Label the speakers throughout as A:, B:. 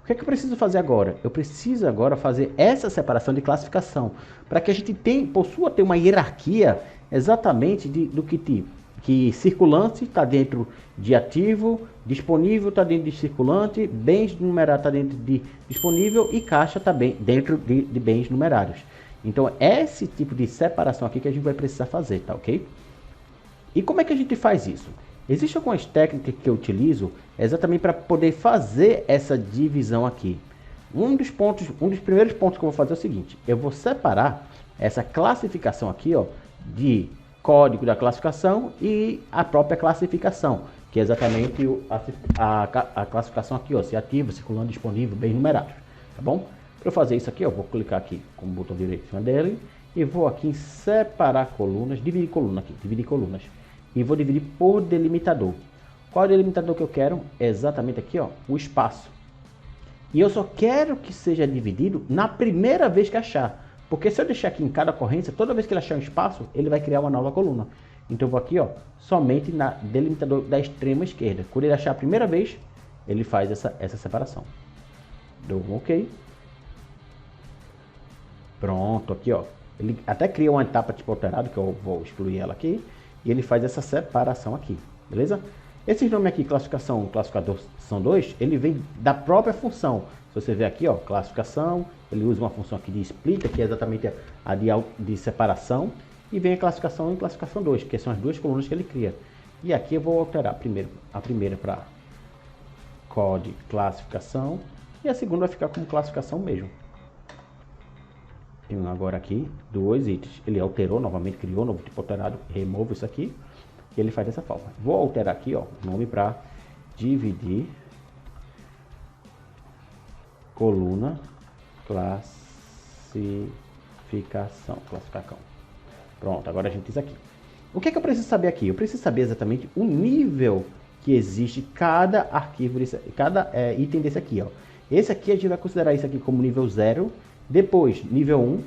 A: O que é que eu preciso fazer agora? Eu preciso agora fazer essa separação de classificação, para que a gente possua ter uma hierarquia exatamente do que tipo. Que circulante está dentro de ativo, disponível está dentro de circulante, bens numerados está dentro de disponível e caixa está dentro de bens numerários. Então, é esse tipo de separação aqui que a gente vai precisar fazer, tá ok? E como é que a gente faz isso? Existem algumas técnicas que eu utilizo exatamente para poder fazer essa divisão aqui. Um dos primeiros pontos que eu vou fazer é o seguinte: eu vou separar essa classificação aqui, ó, de código da classificação e a própria classificação, que é exatamente a classificação aqui, ó, se ativo, circulante, disponível, bens numerados, tá bom? Para eu fazer isso aqui, eu vou clicar aqui com o botão direito em cima dele e vou aqui em separar colunas, dividir coluna aqui, dividir colunas, e vou dividir por delimitador. Qual é o delimitador que eu quero? É exatamente aqui, ó, o espaço. E eu só quero que seja dividido na primeira vez que achar. Porque se eu deixar aqui em cada ocorrência, toda vez que ele achar um espaço, ele vai criar uma nova coluna. Então eu vou aqui, ó, somente na delimitador da extrema esquerda. Quando ele achar a primeira vez, ele faz essa separação. Dou um OK. Pronto, aqui, ó. Ele até cria uma etapa tipo alterado, que eu vou excluir ela aqui. E ele faz essa separação aqui, beleza? Esses nomes aqui, classificação, classificador, são dois, ele vem da própria função. Se você ver aqui, ó, classificação, ele usa uma função aqui de split, que é exatamente a de separação, e vem a classificação e classificação 2, que são as duas colunas que ele cria. E aqui eu vou alterar a primeira para code classificação, e a segunda vai ficar como classificação mesmo. Tem agora aqui dois itens. Ele alterou novamente, criou novo tipo alterado, removo isso aqui, e ele faz dessa forma. Vou alterar aqui, ó, o nome para dividir coluna classificação. Pronto, agora a gente diz aqui. O que é que eu preciso saber aqui? Eu preciso saber exatamente o nível que existe cada arquivo, cada item desse aqui, ó. Esse aqui a gente vai considerar isso aqui como nível 0, depois nível 1,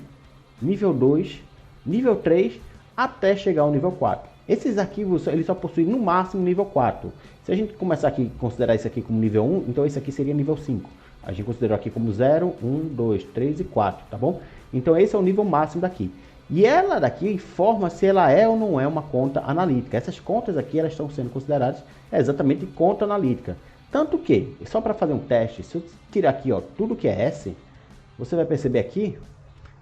A: nível 2, nível 3, até chegar ao nível 4. Esses arquivos, eles só possuem no máximo nível 4. Se a gente começar aqui a considerar isso aqui como nível 1, então esse aqui seria nível 5. A gente considerou aqui como 0, 1, 2, 3 e 4, tá bom? Então esse é o nível máximo daqui. E ela daqui informa se ela é ou não é uma conta analítica. Essas contas aqui, elas estão sendo consideradas exatamente conta analítica. Tanto que, só para fazer um teste, se eu tirar aqui, ó, tudo que é S, você vai perceber aqui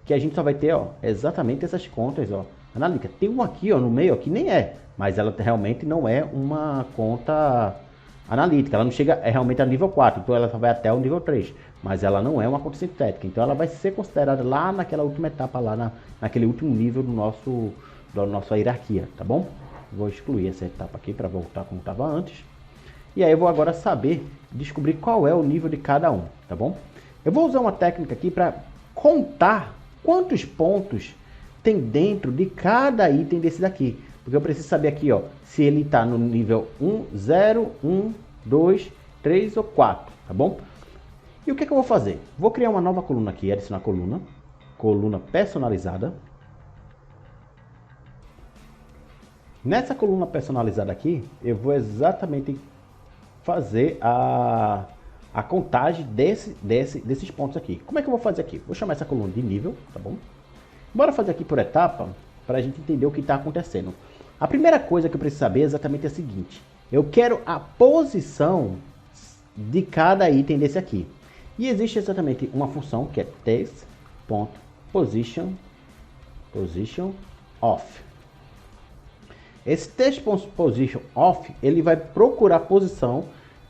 A: que a gente só vai ter, ó, exatamente essas contas, ó, analítica. Tem uma aqui, ó, no meio, ó, que nem é, mas ela realmente não é uma conta analítica. Ela não chega realmente a nível 4, então ela só vai até o nível 3, mas ela não é uma conta sintética. Então ela vai ser considerada lá naquela última etapa, lá naquele último nível da nossa hierarquia, tá bom? Vou excluir essa etapa aqui para voltar como estava antes. E aí eu vou agora descobrir qual é o nível de cada um, tá bom? Eu vou usar uma técnica aqui para contar quantos pontos tem dentro de cada item desses aqui. Porque eu preciso saber aqui, ó, se ele está no nível 1, 0, 1, 2, 3 ou 4, tá bom? E o que eu vou fazer? Vou criar uma nova coluna aqui, adicionar coluna personalizada. Nessa coluna personalizada aqui, eu vou exatamente fazer a contagem desses pontos aqui. Como é que eu vou fazer aqui? Vou chamar essa coluna de nível, tá bom? Bora fazer aqui por etapa, para a gente entender o que está acontecendo. A primeira coisa que eu preciso saber é exatamente a seguinte: eu quero a posição de cada item desse aqui. E existe exatamente uma função que é text.position off. Esse text.position.off, ele vai procurar a posição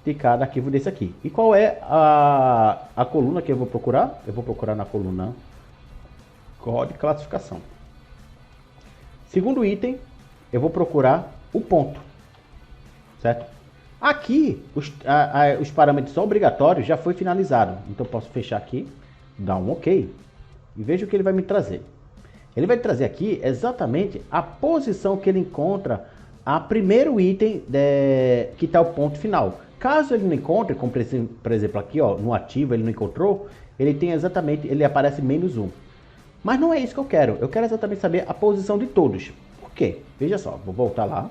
A: de cada arquivo desse aqui. E qual é a coluna que eu vou procurar? Eu vou procurar na coluna código classificação. Segundo item, eu vou procurar o ponto, certo? Aqui, os parâmetros obrigatórios já foi finalizado. Então, eu posso fechar aqui, dar um OK e veja o que ele vai me trazer. Ele vai trazer aqui exatamente a posição que ele encontra a primeiro item que está o ponto final. Caso ele não encontre, como por exemplo aqui, ó, no ativo ele não encontrou, ele aparece -1. Mas não é isso que eu quero. Eu quero exatamente saber a posição de todos. Por quê? Veja só, vou voltar lá.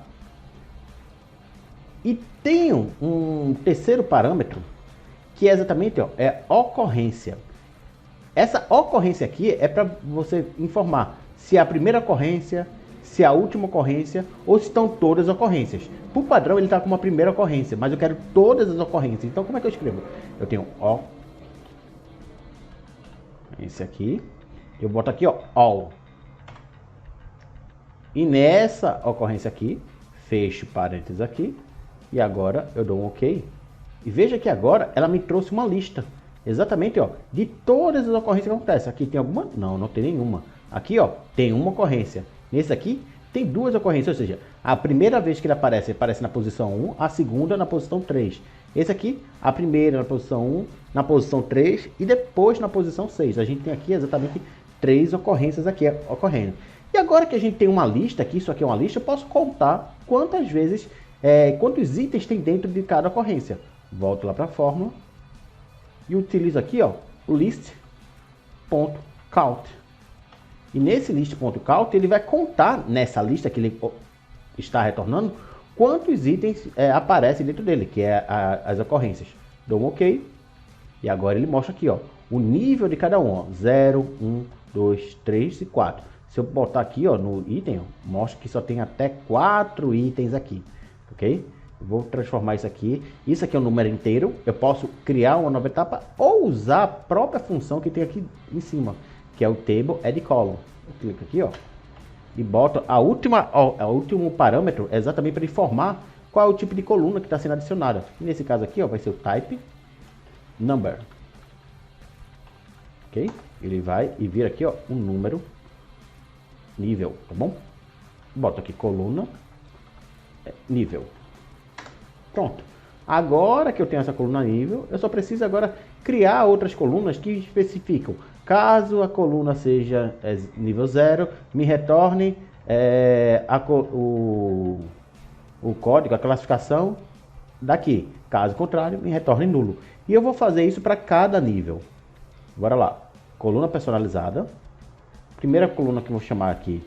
A: E tenho um terceiro parâmetro, que é exatamente, ó, é ocorrência. Essa ocorrência aqui é para você informar se é a primeira ocorrência, se é a última ocorrência ou se estão todas as ocorrências. Por padrão ele está com uma primeira ocorrência, mas eu quero todas as ocorrências. Então como é que eu escrevo? Eu tenho ó, esse aqui, eu boto aqui ó, all. E nessa ocorrência aqui, fecho parênteses aqui, e agora eu dou um OK. E veja que agora ela me trouxe uma lista, exatamente ó, de todas as ocorrências que acontecem. Aqui tem alguma? Não, não tem nenhuma. Aqui ó, tem uma ocorrência. Nesse aqui tem duas ocorrências, ou seja, a primeira vez que ele aparece na posição 1, a segunda na posição 3. Esse aqui, a primeira na posição 1, na posição 3 e depois na posição 6. A gente tem aqui exatamente 3 ocorrências aqui ocorrendo. E agora que a gente tem uma lista aqui, isso aqui é uma lista, eu posso contar quantas vezes, quantos itens tem dentro de cada ocorrência. Volto lá para a fórmula e utilizo aqui ó, o list.count. E nesse list.count ele vai contar nessa lista que ele está retornando quantos itens aparecem dentro dele, que é as ocorrências. Dou um OK. E agora ele mostra aqui ó, o nível de cada um. Ó, 0, 1, 2, 3 e 4. Se eu botar aqui ó, no item, ó, mostra que só tem até 4 itens aqui. Ok? Eu vou transformar isso aqui. Isso aqui é um número inteiro. Eu posso criar uma nova etapa ou usar a própria função que tem aqui em cima, que é o table add column. Eu clico aqui ó, e boto o último parâmetro exatamente para informar qual é o tipo de coluna que está sendo adicionada. E nesse caso aqui ó, vai ser o type number. Ok? Ele vai e vira aqui ó, um número nível, tá bom? Boto aqui coluna nível. Pronto. Agora que eu tenho essa coluna nível, eu só preciso agora criar outras colunas que especificam. Caso a coluna seja nível 0, me retorne o código, a classificação daqui. Caso contrário, me retorne nulo. E eu vou fazer isso para cada nível. Bora lá. Coluna personalizada. Primeira coluna que eu vou chamar aqui,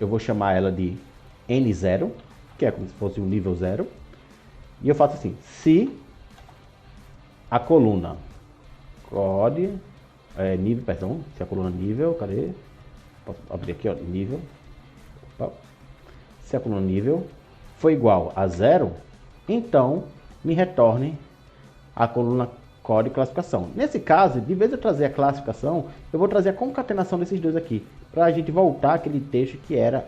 A: eu vou chamar ela de N0, que é como se fosse um nível 0. E eu faço assim, se a coluna nível, perdão, se a coluna nível, cadê? Posso abrir aqui, ó, nível. Opa. Se a coluna nível for igual a 0, então me retorne a coluna código e classificação. Nesse caso, de vez de eu trazer a classificação, eu vou trazer a concatenação desses dois aqui, para a gente voltar aquele texto que era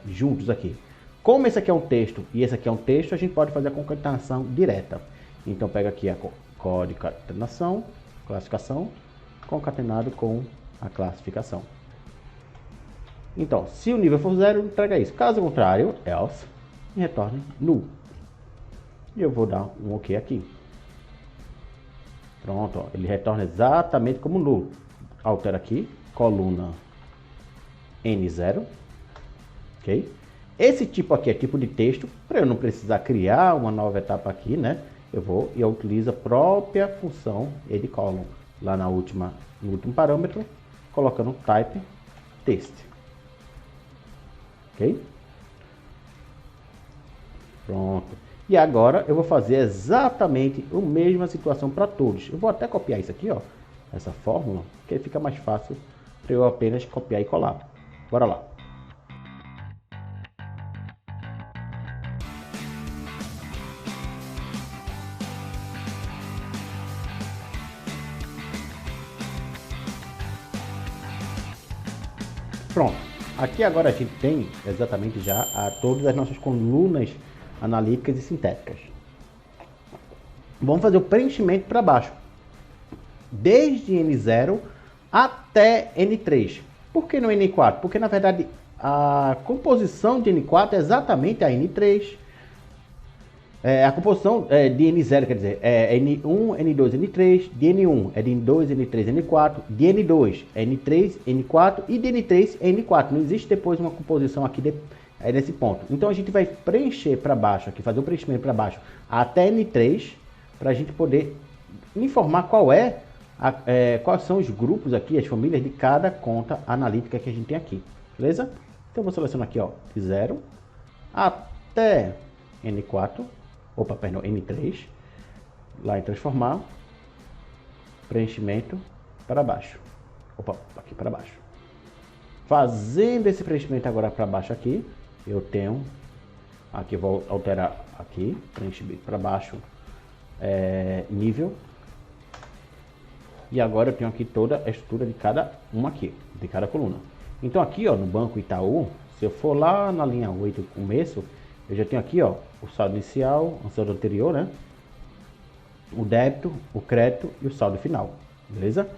A: juntos aqui. Como esse aqui é um texto e esse aqui é um texto, a gente pode fazer a concatenação direta. Então pega aqui a código, concatenação, classificação, concatenado com a classificação. Então, se o nível for 0, entrega isso. Caso contrário, else, me retorne null. E eu vou dar um OK aqui. Pronto, ó, ele retorna exatamente como null. Altera aqui, coluna N0. Ok? Esse tipo aqui é tipo de texto, para eu não precisar criar uma nova etapa aqui, né? Eu utilizo a própria função edColumn lá no último parâmetro, colocando type text. Ok? Pronto. E agora eu vou fazer exatamente a mesma situação para todos. Eu vou até copiar isso aqui, ó, essa fórmula, que aí fica mais fácil para eu apenas copiar e colar. Bora lá. Pronto, aqui agora a gente tem exatamente já todas as nossas colunas analíticas e sintéticas. Vamos fazer o preenchimento para baixo, desde N0 até N3. Por que não N4? Porque na verdade a composição de N4 é exatamente a N3. A composição de N0, quer dizer, é N1, N2, N3, de N1 é de N2, N3, N4, de N2 é N3, N4 e de N3 é N4. Não existe depois uma composição aqui nesse ponto. Então a gente vai preencher para baixo, aqui fazer o preenchimento para baixo até N3, para a gente poder informar quais são os grupos aqui, as famílias de cada conta analítica que a gente tem aqui. Beleza? Então eu vou selecionar aqui, ó, de 0 até N4. N3, lá em transformar, preenchimento para baixo. Opa, aqui para baixo. Fazendo esse preenchimento agora para baixo aqui, eu tenho, aqui eu vou alterar aqui, preenchimento para baixo, nível. E agora eu tenho aqui toda a estrutura de cada uma aqui, de cada coluna. Então aqui, ó, no Banco Itaú, se eu for lá na linha 8 começo, eu já tenho aqui, ó, o saldo inicial, o saldo anterior, né? O débito, o crédito e o saldo final, beleza?